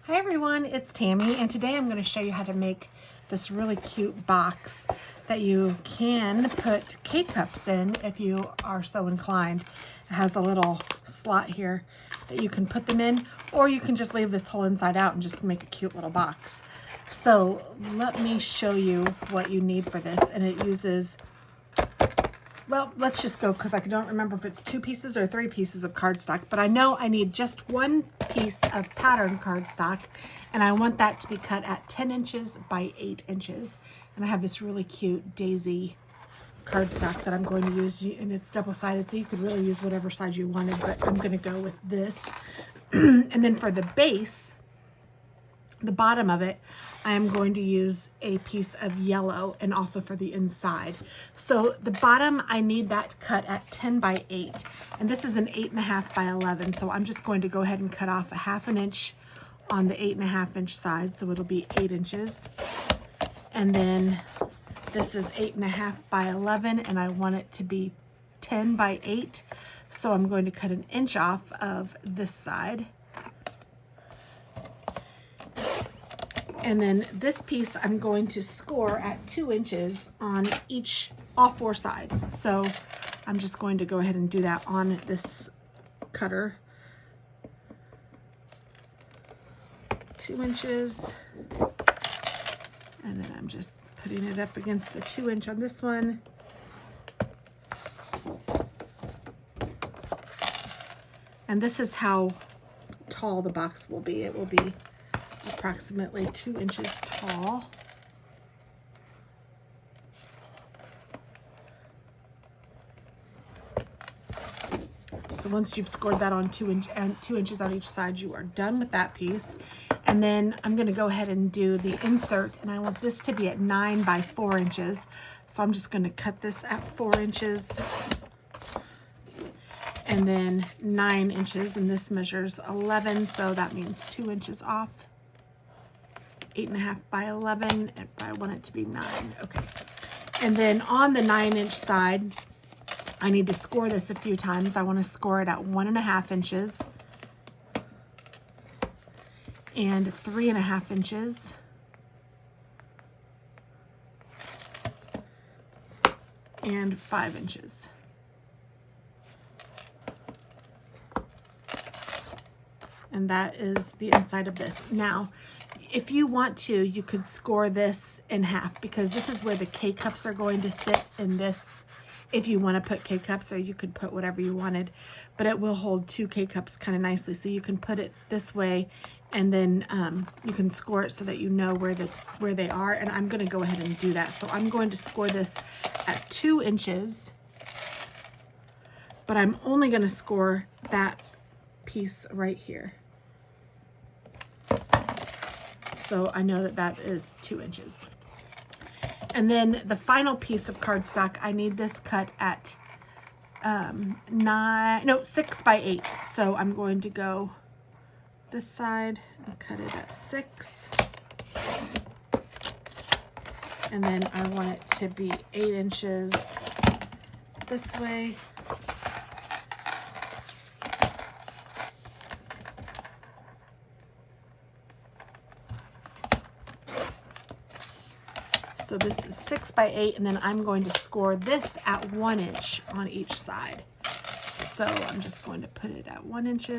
Hi everyone, it's Tammy, and today I'm going to show you how to make this really cute box that you can put K-cups in if you are so inclined. It has a little slot here that you can put them in, or you can just leave this whole inside out and just make a cute little box. So let me show you what you need for this, and it uses, well, let's just go because I don't remember if it's 2 pieces or 3 pieces of cardstock, but I know I need just 1 piece of pattern cardstock, and I want that to be cut at 10 inches by 8 inches. And I have this really cute daisy cardstock that I'm going to use, and it's double-sided, so you could really use whatever side you wanted, but I'm going to go with this. And then for the base, the bottom of it, I am going to use a piece of yellow, and also for the inside. So the bottom, I need that cut at 10 by 8, and this is an 8.5 by 11. So I'm just going to go ahead and cut off a 1/2 inch on the 8.5 inch side, so it'll be 8 inches. And then this is 8.5 by 11, and I want it to be 10 by 8. So I'm going to cut 1 inch off of this side. And then this piece I'm going to score at 2 inches on all 4 sides. So I'm just going to go ahead and do that on this cutter. 2 inches. And then I'm just putting it up against the 2 inch on this one. And this is how tall the box will be. It will be approximately 2 inches tall. So once you've scored that on 2 inches on each side, you are done with that piece. And then I'm going to go ahead and do the insert, and I want this to be at 9 by 4 inches. So I'm just going to cut this at 4 inches and then 9 inches, and this measures 11, so that means 2 inches off. 8.5 by 11, and I want it to be 9. Okay. And then on the 9 inch side, I need to score this a few times. I want to score it at 1.5 inches and 3.5 inches and 5 inches. And that is the inside of this. Now, if you want to, you could score this in half, because this is where the K-cups are going to sit in this. If you want to put K-cups, or you could put whatever you wanted, but it will hold 2 K-cups kind of nicely. So you can put it this way, and then you can score it so that you know where they are. And I'm going to go ahead and do that. So I'm going to score this at 2 inches, but I'm only going to score that piece right here. So I know that that is 2 inches. And then the final piece of cardstock, I need this cut at 6 by 8. So I'm going to go this side and cut it at 6. And then I want it to be 8 inches this way. So this is 6 by 8, and then I'm going to score this at 1 inch on each side. So I'm just going to put it at 1 inch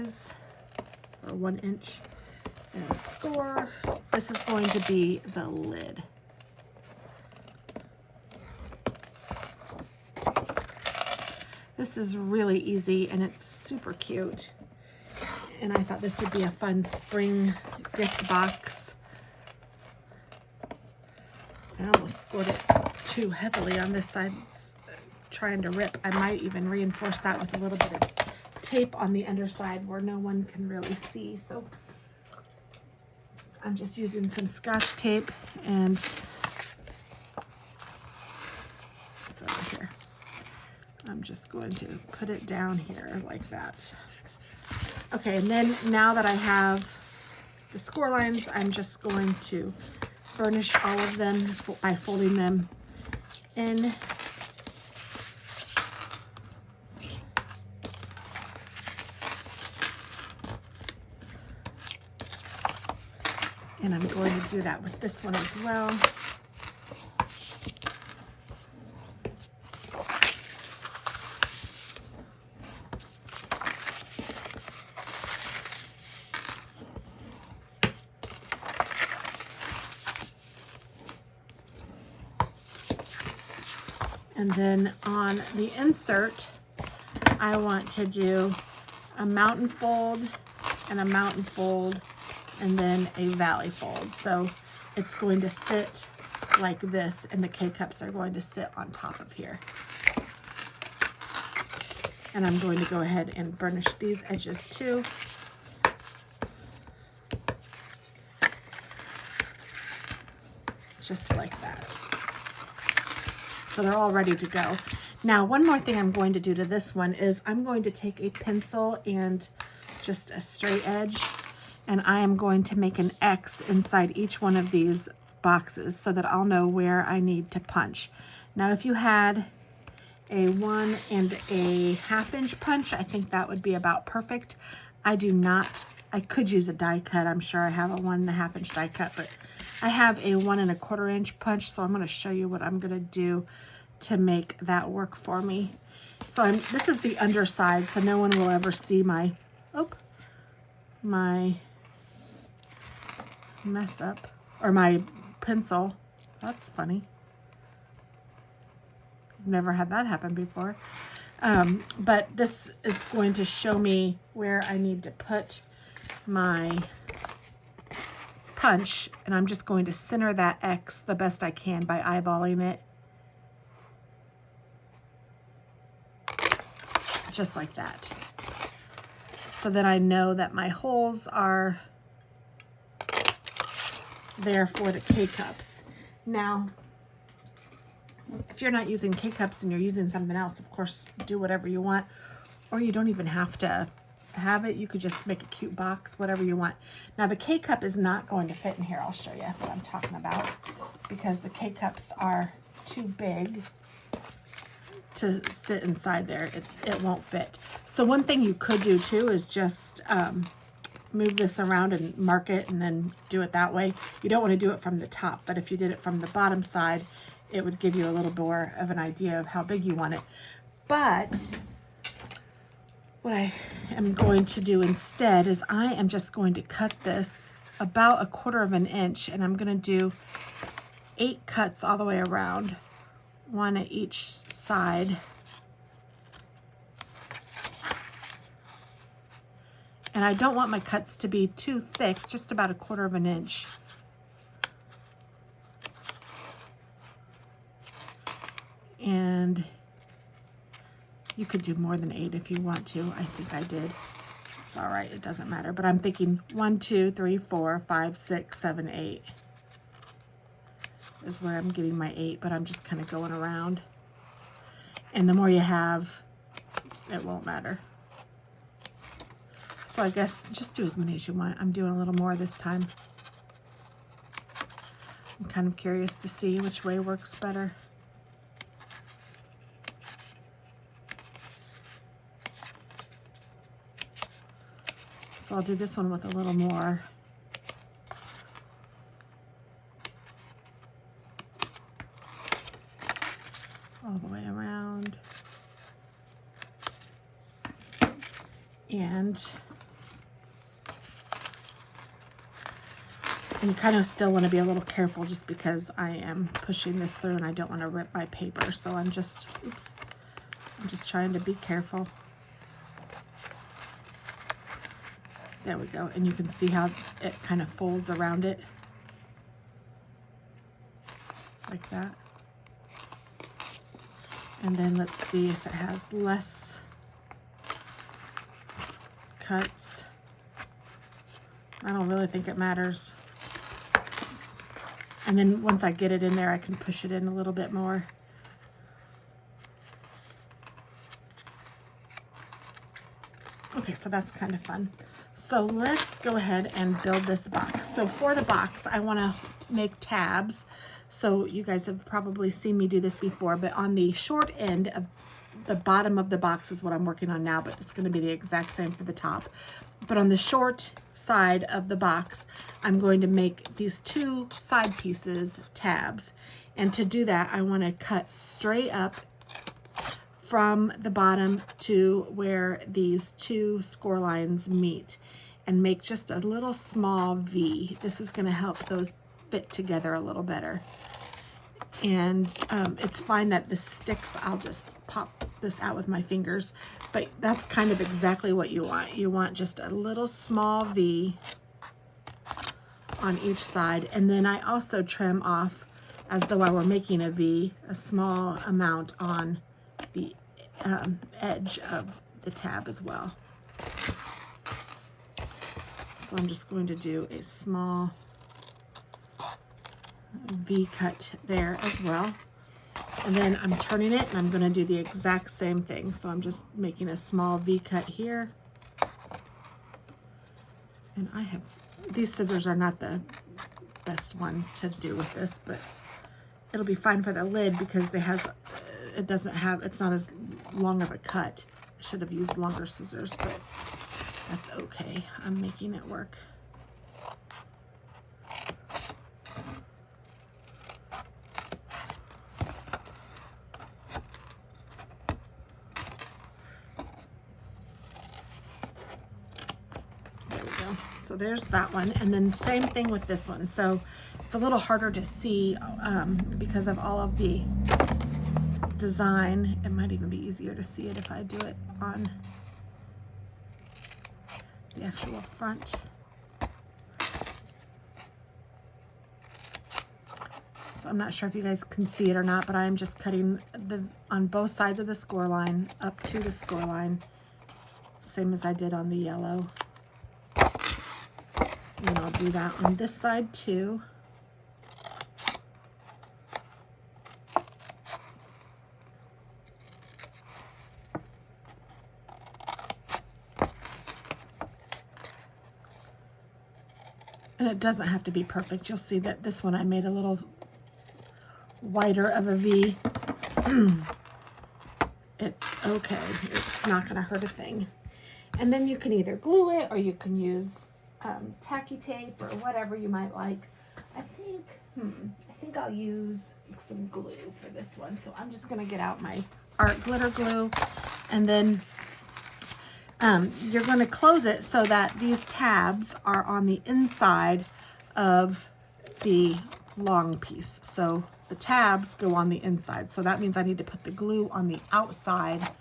and score. This is going to be the lid. This is really easy, and it's super cute. And I thought this would be a fun spring gift box. I almost scored it too heavily on this side. It's trying to rip. I might even reinforce that with a little bit of tape on the underside where no one can really see. So I'm just using some Scotch tape, and it's over here. I'm just going to put it down here like that. Okay, and then now that I have the score lines, I'm just going to burnish all of them by folding them in. And I'm going to do that with this one as well. And then on the insert, I want to do a mountain fold and a mountain fold and then a valley fold. So it's going to sit like this, and the K-cups are going to sit on top of here. And I'm going to go ahead and burnish these edges too. Just like that. So they're all ready to go. Now, one more thing I'm going to do to this one is I'm going to take a pencil and just a straight edge, and I am going to make an X inside each one of these boxes so that I'll know where I need to punch. Now, if you had a 1 1/2 inch punch, I think that would be about perfect. I do not. I could use a die cut. I'm sure I have a 1 1/2 inch die cut, but I have a 1 1/4 inch punch, so I'm going to show you what I'm going to do to make that work for me. So this is the underside, so no one will ever see my mess up, or my pencil. That's funny. I've never had that happen before. But this is going to show me where I need to put my punch, and I'm just going to center that X the best I can by eyeballing it. Just like that. So that I know that my holes are there for the K-cups. Now, if you're not using K-cups and you're using something else, of course, do whatever you want, or you don't even have to have it. You could just make a cute box, whatever you want. Now, the K-cup is not going to fit in here. I'll show you what I'm talking about, because the K-cups are too big to sit inside there. It won't fit. So one thing you could do too is just move this around and mark it and then do it that way. You don't want to do it from the top, but if you did it from the bottom side, it would give you a little more of an idea of how big you want it. But what I am going to do instead is I am just going to cut this about 1/4 inch, and I'm going to do 8 cuts all the way around, 1 at each side. And I don't want my cuts to be too thick, just about 1/4 inch. And you could do more than 8 if you want to. I think I did. It's all right, it doesn't matter. But I'm thinking 1, 2, 3, 4, 5, 6, 7, 8 is where I'm getting my 8, but I'm just kind of going around. And the more you have, it won't matter. So I guess just do as many as you want. I'm doing a little more this time. I'm kind of curious to see which way works better. So I'll do this one with a little more. All the way around. And you kind of still want to be a little careful just because I am pushing this through and I don't want to rip my paper. So I'm just, I'm just trying to be careful. There we go. And you can see how it kind of folds around it. Like that. And then let's see if it has less cuts. I don't really think it matters. And then once I get it in there, I can push it in a little bit more. Okay, so that's kind of fun. So let's go ahead and build this box. So for the box, I want to make tabs. So you guys have probably seen me do this before, but on the short end of the bottom of the box is what I'm working on now, but it's going to be the exact same for the top. But on the short side of the box, I'm going to make these two side pieces tabs. And to do that, I want to cut straight up from the bottom to where these two score lines meet and make just a little small V. This is going to help those fit together a little better. And it's fine that this sticks. I'll just pop this out with my fingers, but that's kind of exactly what you want. You want just a little small V on each side. And then I also trim off, as though I were making a V, a small amount on the edge of the tab as well. So I'm just going to do a small V cut there as well. And then I'm turning it and I'm going to do the exact same thing. So I'm just making a small V cut here. And these scissors are not the best ones to do with this, but it'll be fine for the lid because it's not as long of a cut. I should have used longer scissors, but that's okay. I'm making it work. There we go. So there's that one. And then same thing with this one. So it's a little harder to see because of all of the design. It might even be easier to see it if I do it on the actual front. So I'm not sure if you guys can see it or not, but I'm just cutting on both sides of the score line up to the score line, same as I did on the yellow. And I'll do that on this side too. And it doesn't have to be perfect. You'll see that this one I made a little wider of a V. It's okay. It's not going to hurt a thing. And then you can either glue it or you can use tacky tape or whatever you might like. I think I'll use some glue for this one. So I'm just going to get out my art glitter glue, and then you're going to close it so that these tabs are on the inside of the long piece. So the tabs go on the inside. So that means I need to put the glue on the outside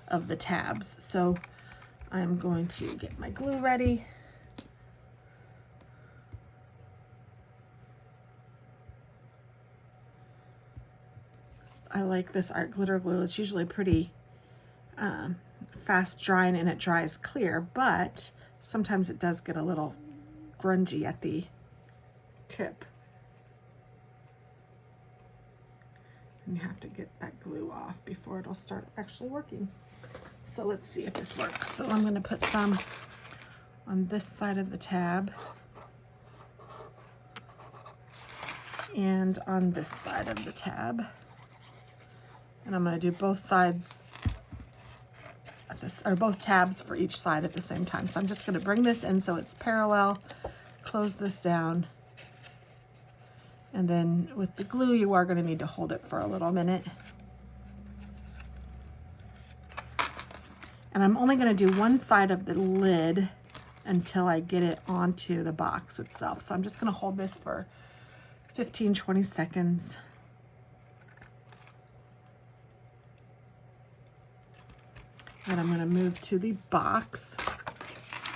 of the tabs. So I'm going to get my glue ready. I like this art glitter glue. It's usually pretty fast drying and it dries clear, but sometimes it does get a little grungy at the tip. And you have to get that glue off before it'll start actually working. So let's see if this works. So I'm going to put some on this side of the tab and on this side of the tab. And I'm going to do both sides at this, or both tabs for each side at the same time. So I'm just going to bring this in so it's parallel, close this down, and then with the glue you are going to need to hold it for a little minute. And I'm only going to do one side of the lid until I get it onto the box itself. So I'm just going to hold this for 15-20 seconds. And I'm going to move to the box.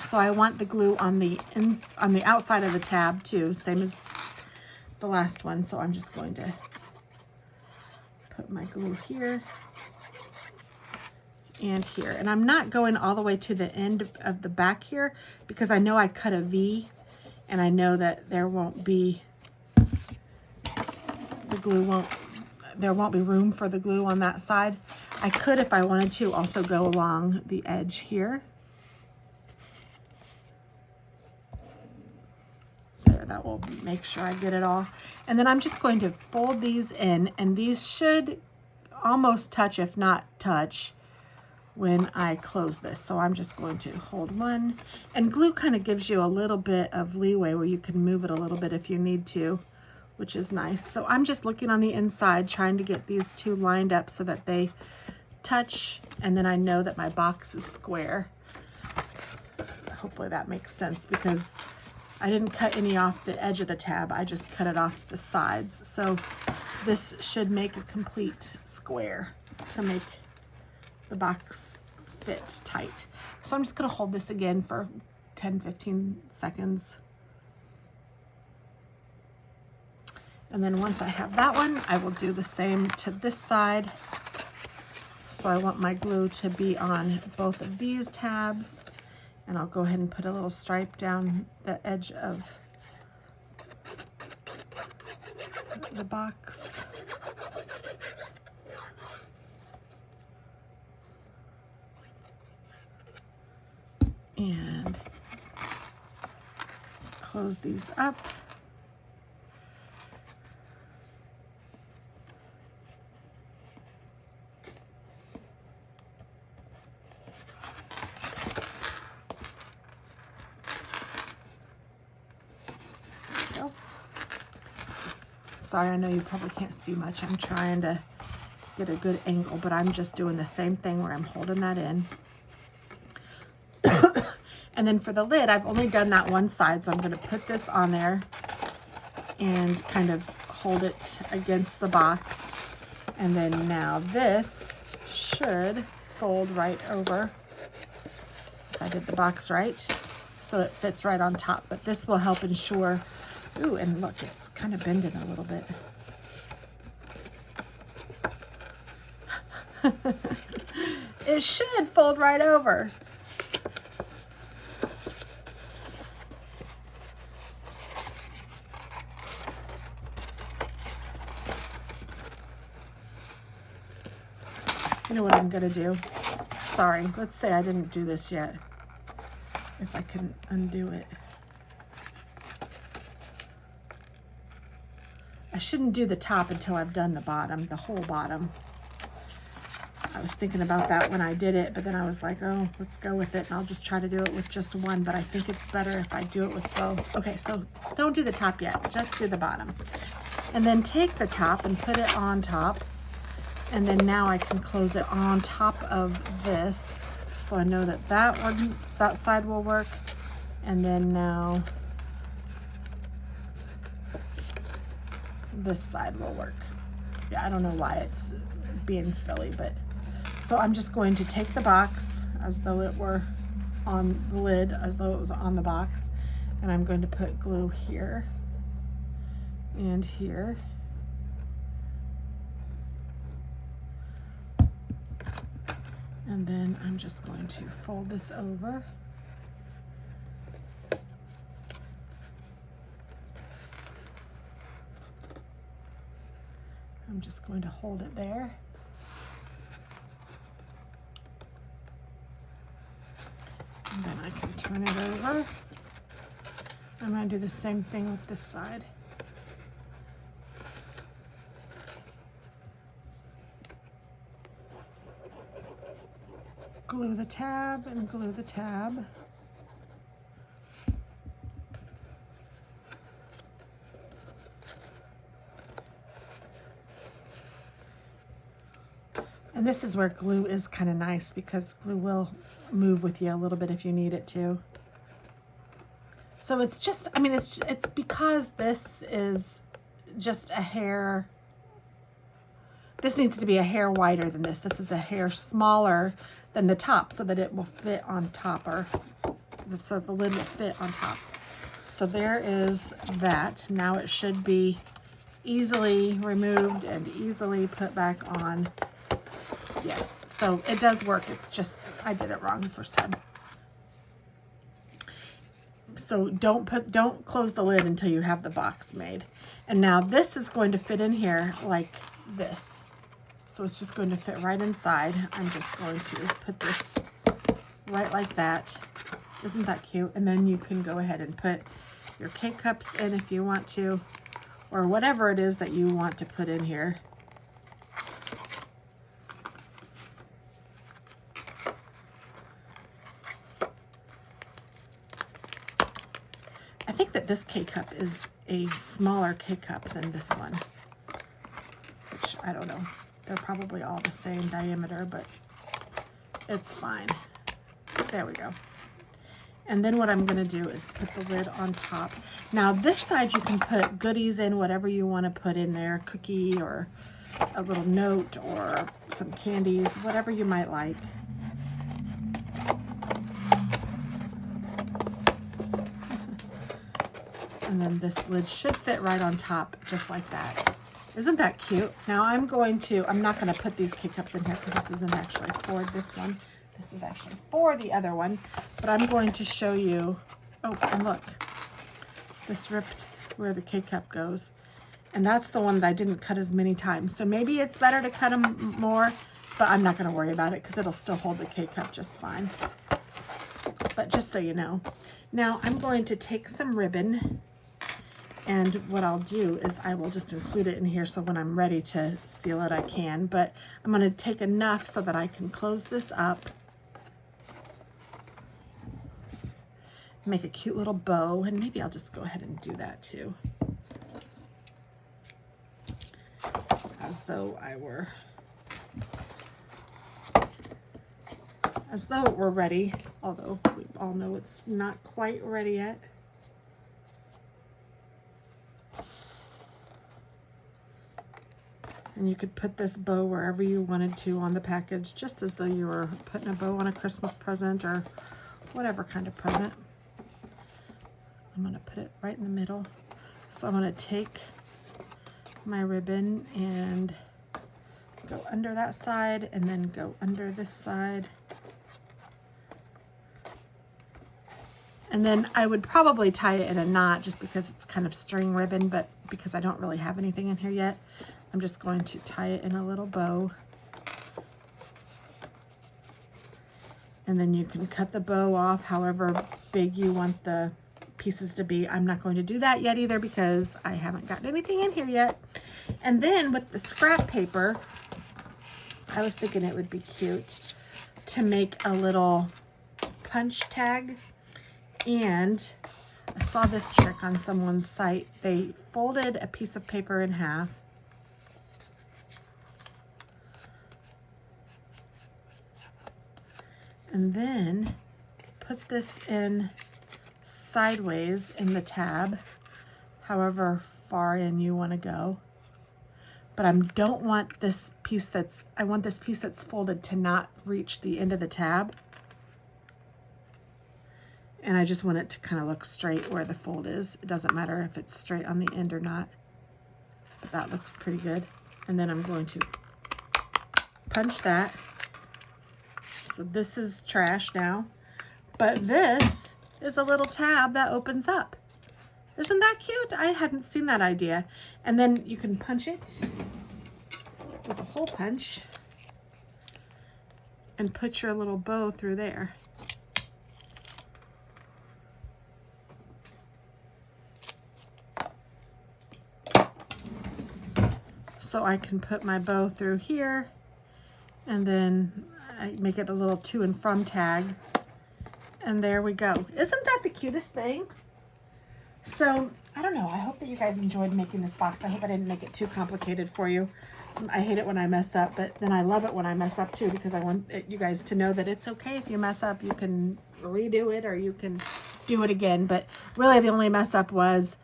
So I want the glue on the outside of the tab too, same as the last one. So I'm just going to put my glue here and here. And I'm not going all the way to the end of the back here because I know I cut a V and I know that there won't be room for the glue on that side. I could, if I wanted to, also go along the edge here. There, that will make sure I get it all. And then I'm just going to fold these in, and these should almost touch, if not touch, when I close this. So I'm just going to hold one, and glue kind of gives you a little bit of leeway where you can move it a little bit if you need to, which is nice. So I'm just looking on the inside, trying to get these two lined up so that they touch, and then I know that my box is square. Hopefully that makes sense, because I didn't cut any off the edge of the tab, I just cut it off the sides. So this should make a complete square to make the box fit tight. So I'm just gonna hold this again for 10-15 seconds. And then once I have that one, I will do the same to this side. So I want my glue to be on both of these tabs, and I'll go ahead and put a little stripe down the edge of the box. And close these up. Sorry, I know you probably can't see much. I'm trying to get a good angle, but I'm just doing the same thing where I'm holding that in. And then for the lid, I've only done that one side, so I'm going to put this on there and kind of hold it against the box. And then now this should fold right over, if I did the box right, so it fits right on top. But this will help ensure. Ooh, and look, it's kind of bending a little bit. It should fold right over. You know what I'm gonna do? Sorry, let's say I didn't do this yet. If I can undo it. I shouldn't do the top until I've done the bottom, the whole bottom. I was thinking about that when I did it, but then I was like, oh, let's go with it. And I'll just try to do it with just one, but I think it's better if I do it with both. Okay, so don't do the top yet, just do the bottom. And then take the top and put it on top. And then now I can close it on top of this. So I know that that side will work. And then now this side will work. Yeah, I don't know why it's being silly, but so I'm just going to take the box as though it were on the lid, as though it was on the box, and I'm going to put glue here and here. And then I'm just going to fold this over. I'm just going to hold it there. And then I can turn it over. I'm going to do the same thing with this side. Glue the tab and glue the tab. And this is where glue is kind of nice, because glue will move with you a little bit if you need it to. So it's just, I mean, it's because this is just a hair, this needs to be a hair wider than this. This is a hair smaller than the top so that it will fit on top, or so the lid will fit on top. So there is that. Now it should be easily removed and easily put back on. Yes, so it does work. It's just, I did it wrong the first time. So don't close the lid until you have the box made. And now this is going to fit in here like this. So it's just going to fit right inside. I'm just going to put this right like that. Isn't that cute? And then you can go ahead and put your K-cups in if you want to, or whatever it is that you want to put in here. this K-cup is a smaller K-cup than this one, which I don't know. They're probably all the same diameter, but it's fine. There we go. And then what I'm going to do is put the lid on top. Now this side you can put goodies in, whatever you want to put in there, cookie or a little note or some candies, whatever you might like. And then this lid should fit right on top, just like that. Isn't that cute? Now I'm not going to put these K-cups in here because this isn't actually for this one. This is actually for the other one, but I'm going to show you, oh, and look, this ripped where the K-cup goes. And that's the one that I didn't cut as many times. So maybe it's better to cut them more, but I'm not going to worry about it because it'll still hold the K-cup just fine. But just so you know. Now I'm going to take some ribbon, and what I'll do is I will just include it in here so when I'm ready to seal it, I can. But I'm going to take enough so that I can close this up, make a cute little bow, and maybe I'll just go ahead and do that too. As though it were ready, although we all know it's not quite ready yet. And you could put this bow wherever you wanted to on the package, just as though you were putting a bow on a Christmas present or whatever kind of present. I'm going to put it right in the middle. So I'm going to take my ribbon and go under that side and then go under this side. And then I would probably tie it in a knot just because it's kind of string ribbon, but because I don't really have anything in here yet, I'm just going to tie it in a little bow. And then you can cut the bow off however big you want the pieces to be. I'm not going to do that yet either because I haven't gotten anything in here yet. And then with the scrap paper, I was thinking it would be cute to make a little punch tag. And I saw this trick on someone's site. They folded a piece of paper in half, and then put this in sideways in the tab, however far in you want to go. But I don't want this piece I want this piece that's folded to not reach the end of the tab. And I just want it to kind of look straight where the fold is. It doesn't matter if it's straight on the end or not, but that looks pretty good. And then I'm going to punch that. So this is trash now, but this is a little tab that opens up. Isn't that cute? I hadn't seen that idea. And then you can punch it with a hole punch and put your little bow through there. So I can put my bow through here, and then I make it a little to and from tag, and there we go. Isn't that the cutest thing? So I don't know, I hope that you guys enjoyed making this box. I hope I didn't make it too complicated for you. I hate it when I mess up, but then I love it when I mess up too, because I want you guys to know that it's okay if you mess up. You can redo it or you can do it again. But really the only mess up was,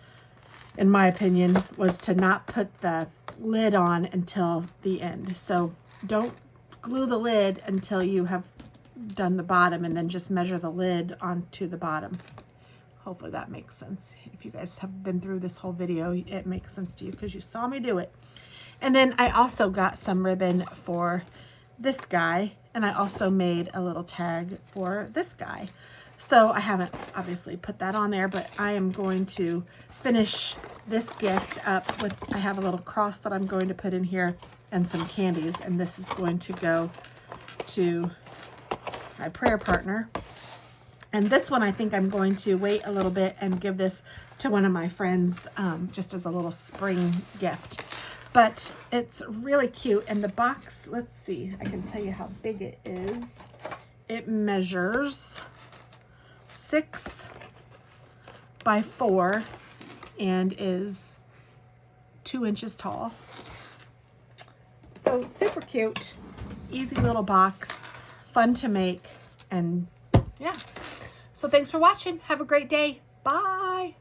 in my opinion, was to not put the lid on until the end. So don't glue the lid until you have done the bottom, and then just measure the lid onto the bottom. Hopefully that makes sense. If you guys have been through this whole video, it makes sense to you because you saw me do it. And then I also got some ribbon for this guy, and I also made a little tag for this guy. So I haven't obviously put that on there, but I am going to finish this gift up with, I have a little cross that I'm going to put in here and some candies, and this is going to go to my prayer partner. And this one I think I'm going to wait a little bit and give this to one of my friends just as a little spring gift. But it's really cute, and the box, let's see, I can tell you how big it is. It measures 6 by 4 and is 2 inches tall. So super cute, easy little box, fun to make, and yeah. So thanks for watching. Have a great day. Bye.